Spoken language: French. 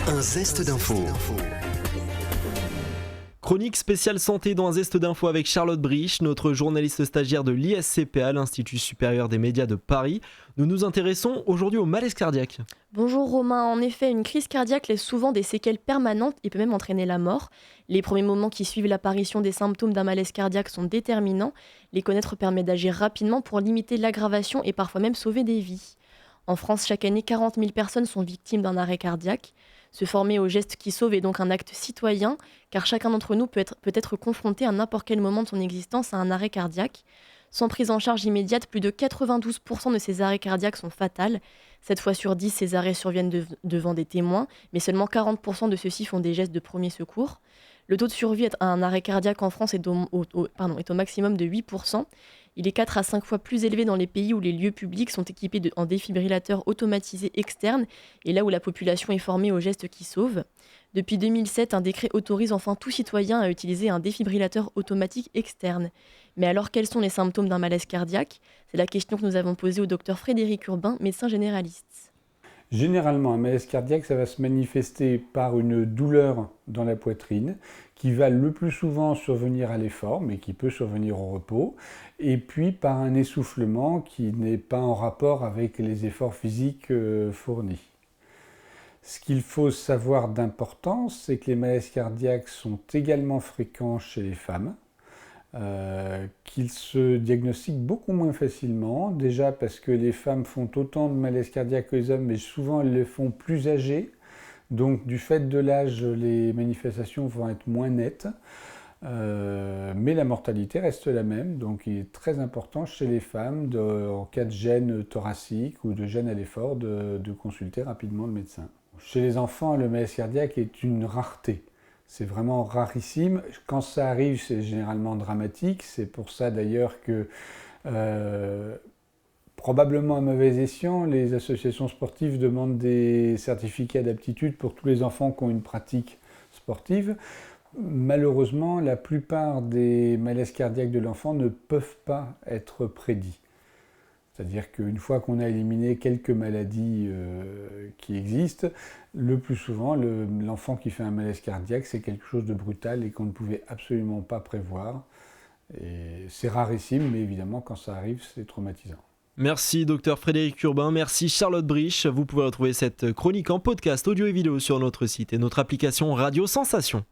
Un zeste d'info. Chronique spéciale santé dans un zeste d'info avec Charlotte Brich, notre journaliste stagiaire de l'ISCPA, l'Institut supérieur des médias de Paris. Nous nous intéressons aujourd'hui au malaise cardiaque. Bonjour Romain, en effet, une crise cardiaque laisse souvent des séquelles permanentes et peut même entraîner la mort. Les premiers moments qui suivent l'apparition des symptômes d'un malaise cardiaque sont déterminants. Les connaître permet d'agir rapidement pour limiter l'aggravation et parfois même sauver des vies. En France, chaque année, 40 000 personnes sont victimes d'un arrêt cardiaque. Se former au geste qui sauve est donc un acte citoyen, car chacun d'entre nous peut être confronté à n'importe quel moment de son existence à un arrêt cardiaque. Sans prise en charge immédiate, plus de 92% de ces arrêts cardiaques sont fatals. 7 fois sur 10, ces arrêts surviennent devant des témoins, mais seulement 40% de ceux-ci font des gestes de premier secours. Le taux de survie à un arrêt cardiaque en France est au maximum de 8%. Il est 4 à 5 fois plus élevé dans les pays où les lieux publics sont équipés en défibrillateurs automatisés externes et là où la population est formée aux gestes qui sauvent. Depuis 2007, un décret autorise enfin tout citoyen à utiliser un défibrillateur automatique externe. Mais alors, quels sont les symptômes d'un malaise cardiaque ? C'est la question que nous avons posée au docteur Frédéric Urbain, médecin généraliste. Généralement, un malaise cardiaque, ça va se manifester par une douleur dans la poitrine qui va le plus souvent survenir à l'effort, mais qui peut survenir au repos, et puis par un essoufflement qui n'est pas en rapport avec les efforts physiques fournis. Ce qu'il faut savoir d'importance, c'est que les malaises cardiaques sont également fréquents chez les femmes, qu'ils se diagnostiquent beaucoup moins facilement, déjà parce que les femmes font autant de malaises cardiaques que les hommes, mais souvent elles le font plus âgées. Donc du fait de l'âge, les manifestations vont être moins nettes, mais la mortalité reste la même. Donc il est très important chez les femmes, en cas de gêne thoracique ou de gêne à l'effort, de consulter rapidement le médecin. Chez les enfants, le malaise cardiaque est une rareté. C'est vraiment rarissime. Quand ça arrive, c'est généralement dramatique. C'est pour ça d'ailleurs que, probablement à mauvais escient, les associations sportives demandent des certificats d'aptitude pour tous les enfants qui ont une pratique sportive. Malheureusement, la plupart des malaises cardiaques de l'enfant ne peuvent pas être prédits. C'est-à-dire qu'une fois qu'on a éliminé quelques maladies qui existent, le plus souvent, l'enfant qui fait un malaise cardiaque, c'est quelque chose de brutal et qu'on ne pouvait absolument pas prévoir. Et c'est rarissime, mais évidemment, quand ça arrive, c'est traumatisant. Merci docteur Frédéric Urbain, merci Charlotte Brich. Vous pouvez retrouver cette chronique en podcast audio et vidéo sur notre site et notre application Radio Sensation.